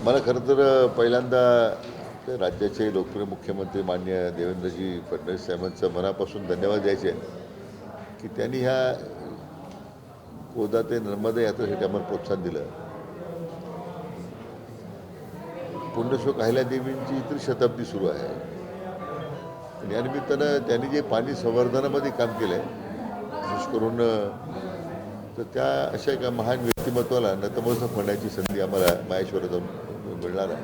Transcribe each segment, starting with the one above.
मला खरं तर पहिल्यांदा राज्याचे लोकप्रिय मुख्यमंत्री माननीय देवेंद्रजी फडणवीस साहेबांचं मनापासून धन्यवाद द्यायचे की त्यांनी ह्या गोदा ते नर्मदा यात्रेसाठी आम्हाला प्रोत्साहन दिलं. पुण्यश्लोक अहिल्यादेवींची इतर शताब्दी सुरू आहे आणि या निमित्तानं त्यांनी जे पाणी संवर्धनामध्ये काम केलं आहे विशेष करून तर त्या अशा एका महान व्यक्तिमत्वाला नतमस्तक होण्याची संधी आम्हाला माहेश्वरात जाऊन मिळणार आहे.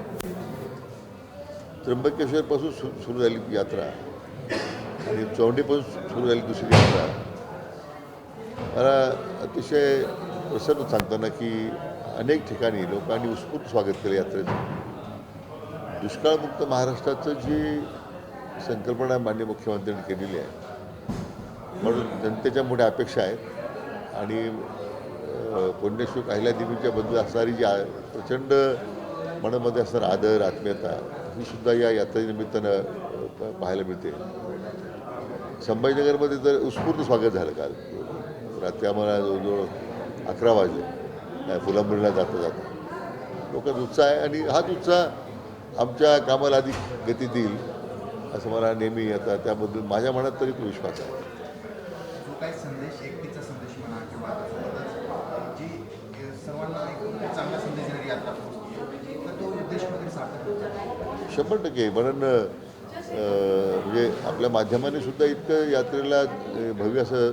त्र्यंबकेश्वरपासून सुरू झाली यात्रा आणि चौंडीपासून सुरू झाली दुसरी यात्रा. मला अतिशय प्रसन्न सांगताना की अनेक ठिकाणी लोकांनी उत्स्फूर्त स्वागत केलं यात्रेचं. दुष्काळमुक्त महाराष्ट्राचं जी संकल्पना माननीय मुख्यमंत्र्यांनी केलेली आहे म्हणून जनतेच्या मोठ्या अपेक्षा आहेत आणि पुण्यश्लोक अहिल्यादेवीच्या बद्दल असणारी जी प्रचंड मनामध्ये असणारा आदर आत्मीयता ही सुद्धा या यात्रेनिमित्तानं पाहायला मिळते. संभाजीनगरमध्ये तर उत्स्फूर्त स्वागत झालं काल रात्री. आम्हाला जवळजवळ 11 वाजले फुलंब्रीला जाता जाता. लोकांचा उत्साह आहे आणि हाच उत्साह आमच्या कामाला अधिक गती देईल असं मला नेहमी आता त्याबद्दल माझ्या मनात तरी तो विश्वास आहे. जो काही संदेश एकटीचा संदेश म्हणा किंवा जी सर्वांना एक चांगला संदेश देणारी यात्रा पोहोचते तर तो उद्देश वगैरे सार्थक होतो. 100% म्हणून म्हणजे आपल्या माध्यमाने सुद्धा इतकं यात्रेला भव्य असं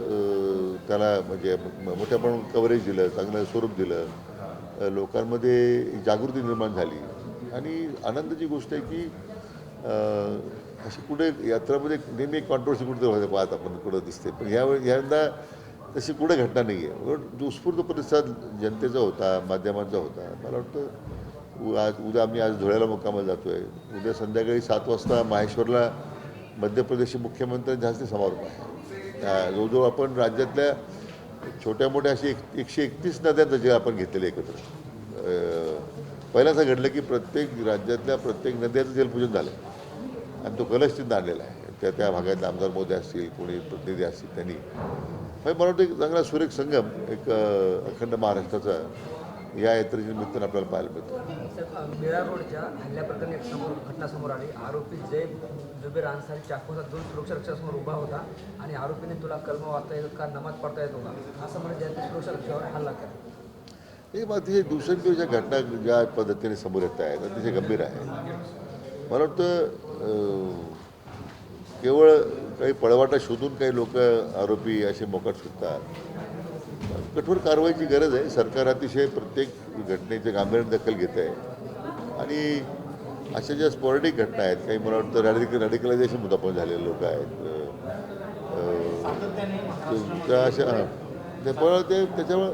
त्याला म्हणजे मोठ्या प्रमाणात कव्हरेज दिलं, चांगलं स्वरूप दिलं, लोकांमध्ये जागृती निर्माण झाली आणि आनंदाची गोष्ट आहे की अशी कुठे यात्रामध्ये नेहमी एक कॉन्ट्रोवर्सी कुठे व्हायला पाहत आपण कुठं दिसते, पण ह्यांदा तशी कुठे घटना नाही आहे. जो उत्स्फूर्त प्रतिसाद जनतेचा होता, माध्यमांचा होता. मला वाटतं उद्या आम्ही आज धुळ्याला मुक्कामाला जातो आहे. उद्या संध्याकाळी 7 वाजता माहेश्वरला मध्य प्रदेशचे मुख्यमंत्र्यांच्या हस्ते समारोप आहे. जवळजवळ आपण राज्यातल्या छोट्या मोठ्या अशी 131 नद्यांचं जे आपण घेतलेले एकत्र. पहिल्यांदा घडलं की प्रत्येक राज्यातल्या प्रत्येक नद्याचं जलपूजन झालं आणि तो कलश तिथं आणलेला आहे. त्या भागातले आमदार मोदी असतील, कोणी प्रतिनिधी असतील त्यांनी. मला वाटतं एक चांगला सुरेख संगम एक अखंड महाराष्ट्राचा या यात्रेच्या निमित्तानं आपल्याला पाहायला मिळतो. मीरा रोडच्या हल्ल्याप्रकरणी एक घटना समोर आली. आरोपी जय जुबेर अन्सारी चाकूचा 2 सुरक्षारक्षकासमोर उभा होता आणि आरोपीने तुला कलम वाचता येतो का, नमाज पडता येतो का असं म्हणजे त्यांनी सुरक्षारक्षकावर हल्ला केला. हे अतिशय दिवसेंदिवस घटना ज्या पद्धतीने समोर येत आहेत अतिशय गंभीर आहे. मला वाटतं केवळ काही पळवाटा शोधून काही लोक आरोपी असे मोकाट सुटतात. कठोर कारवाईची गरज आहे. सरकार अतिशय प्रत्येक घटनेचे गांभीर्याने दखल घेत आहे आणि अशा ज्या स्पॉरेटिक घटना आहेत, काही मला वाटतं रॅडिकलायझेशन मुद्दा पण झालेले लोक आहेत त्या अशा ते त्याच्यामुळं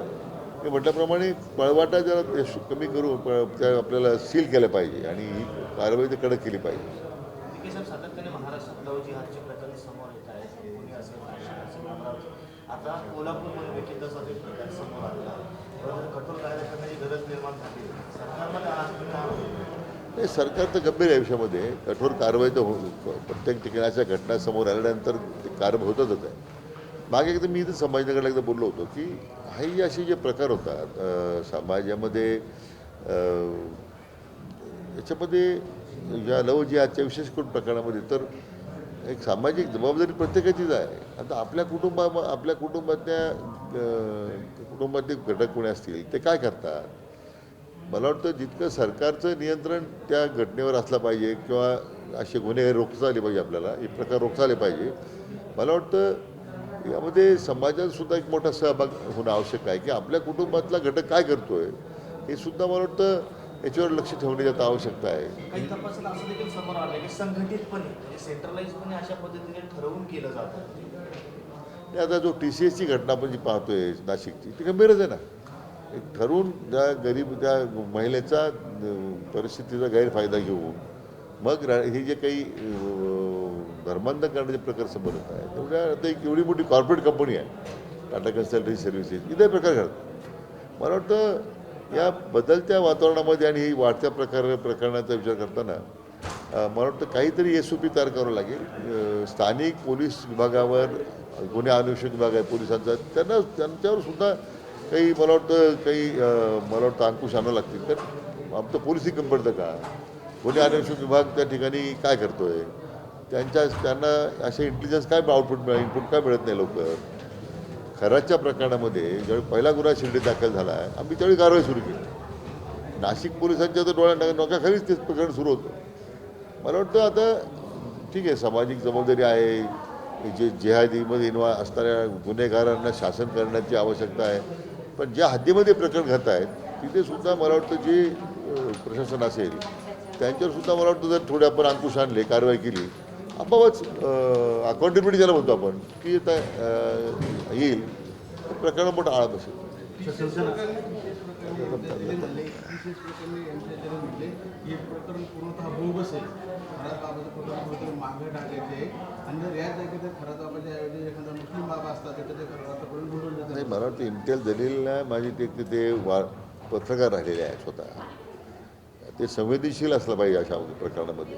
मी म्हटल्याप्रमाणे पळवाटा जरा कमी करू त्या आपल्याला सील केलं पाहिजे आणि ही कारवाई तर कडक केली पाहिजे. सातत्याने महाराष्ट्रात लव जिहादचे प्रकरण समोर येत आहेत. कोणी असं आता कोल्हापूरमध्ये देखील तसा ते प्रकार समोर आलेला आहे. कठोर कायदा करण्याची गरज निर्माण झाली. सरकारमध्ये सरकार तर गंभीर आहे विषयामध्ये. कठोर कारवाई तर प्रत्येक ठिकाणाच्या घटना समोर आल्यानंतर ते कारवाई होतच आहे. मागे एकदा मी इथं संभाजीनगरला एकदा बोललो होतो की हाही असे जे प्रकार होतात समाजामध्ये याच्यामध्ये या लव जिहादच्या विशेष करून प्रकरणामध्ये तर एक सामाजिक जबाबदारी प्रत्येकाचीच आहे. आता आपल्या कुटुंबातले घटक कोणी असतील ते काय करतात. मला वाटतं जितकं सरकारचं नियंत्रण त्या घटनेवर असलं पाहिजे किंवा असे गुन्हे रोखता आले पाहिजे, आपल्याला हे प्रकार रोखता आले पाहिजे. मला वाटतं यामध्ये समाजातसुद्धा एक मोठा सहभाग होणं आवश्यक आहे की आपल्या कुटुंबातला घटक काय करतोय हे सुद्धा मला वाटतं याच्यावर लक्ष ठेवण्याची आता आवश्यकता आहे. काही तपासात असं देखील समोर आलं की संघटितपणे म्हणजे सेंट्रलाइजपणे अशा पद्धतीने ठरवून केलं जातं. आता जो TCSची घटना आपण जी पाहतोय नाशिकची ती गंभीरच आहे ना. एक ठरवून त्या महिलेचा परिस्थितीचा गैरफायदा घेऊन मग हे जे काही धर्मांतर करण्याचे प्रकार समोर येत आहे तेवढ्या आता एक एवढी मोठी कॉर्पोरेट कंपनी आहे टाटा कन्सल्टन्सी सर्व्हिसेस, इथे प्रकार घडतात. मला वाटतं या बदलत्या वातावरणामध्ये आणि ही वाढत्या प्रकरणाचा विचार करताना मला वाटतं काहीतरी SOP तयार करावं लागेल. स्थानिक पोलीस विभागावर गुन्हे अन्वेषण विभाग आहे पोलिसांचा त्यांच्यावर सुद्धा काही मला वाटतं अंकुश आणावं लागतील. तर आमचं पोलिसी कमी पडतं का? गुन्हे अन्वेषण विभाग त्या ठिकाणी काय करतोय? त्यांना असे इंटेलिजन्स काय आउटपुट इनपुट काय मिळत नाही लवकर? खराच्या प्रकरणामध्ये ज्यावेळी पहिला गुन्हा शिर्डीत दाखल झाला आहे, आम्ही त्यावेळी कारवाई सुरू केली. नाशिक पोलिसांच्या तर डोक्याखालीच ते प्रकरण सुरू होतं. मला वाटतं आता ठीक आहे, सामाजिक जबाबदारी आहे, जे जिहादीमध्ये असणाऱ्या गुन्हेगारांना शासन करण्याची आवश्यकता आहे, पण ज्या हद्दीमध्ये प्रकरण घडत आहेत तिथे सुद्धा मला वाटतं जे प्रशासन असेल त्यांच्यावर सुद्धा मला वाटतं जर थोडे आपण अंकुश आणले, कारवाई केली, आपोआपच अकाउंटेबिलिटी ज्याला म्हणतो आपण की आता येईल, प्रकरण मोठा आळा बसेल. हे प्रकरण पूर्णतः बोगस आहे. खराब बाबाचं प्रकरण मागे टाकायचे आणि जर या जागी खराब बाबाच्या ऐवजी एखादा मुस्लिम बाबा असतात तर ते आतापर्यंत बुडून नाही, जातात. मला वाटतं इम्तियाज जलीलला माझी तिथे पत्रकार राहिलेले आहे स्वतः. ते संवेदनशील असलं पाहिजे अशा प्रकरणामध्ये.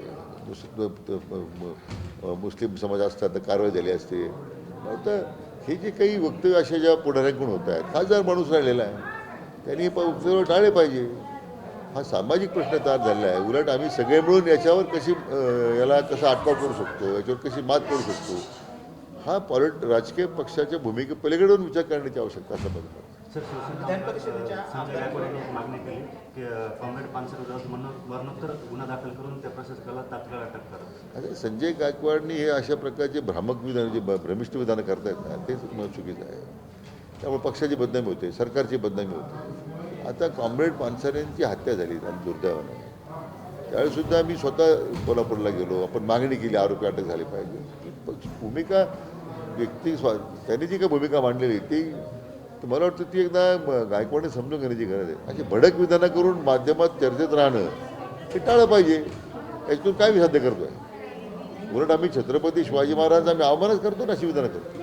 मुस्लिम समाज असतात तर कारवाई झाली असते. मला वाटतं हे जे काही वक्तव्य अशा ज्या पुढाऱ्यांकडून होत आहेत, खासदार माणूस राहिलेला आहे, त्यांनी वक्तव्य टाळले पाहिजे. हा सामाजिक प्रश्न तयार झालेला आहे. उलट आम्ही सगळे मिळून याच्यावर याला कसा अटकाव करू शकतो, याच्यावर कशी मात करू शकतो, हा राजकीय पक्षाच्या भूमिके पलीकडून विचार करण्याची आवश्यकता असं बघतो. सर, विधान परिषदेच्या संजय गायकवाड यांनी एक मागणी केली की कॉम्रेड पानसरे विरोधात मरणोत्तर गुन्हा दाखल करून त्या प्रशासकाला तात्काळ अटक करा. आता संजय गायकवाडनी हे अशा प्रकारचे भ्रामक विधान, जे भ्रमिष्ठ विधानं करतायत ना, तेच चुकीचं आहे. त्यामुळे पक्षाची बदनामी होते, सरकारची बदनामी होते. आता कॉम्रेड पानसरेंची हत्या झाली दुर्दैवाने, त्यावेळीसुद्धा मी स्वतः कोल्हापूरला गेलो, आपण मागणी केली आरोपी अटक झाले पाहिजे. भूमिका त्यांनी जी काही भूमिका मांडलेली ती मला वाटतं ती एकदा गायकवाडने समजून घेण्याची गरज आहे. अशी भडक विधानं करून माध्यमात चर्चेत राहणं हे टाळलं पाहिजे. याच्यातून काय मी साध्य करतो आहे? उलट आम्ही छत्रपती शिवाजी महाराज आम्ही अवमानच करतो ना, अशी विधानं करतो.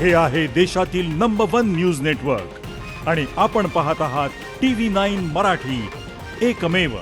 हे आहे देशातील नंबर 1 न्यूज नेटवर्क आणि आपण पाहत आहात TV9 मराठी, एकमेव.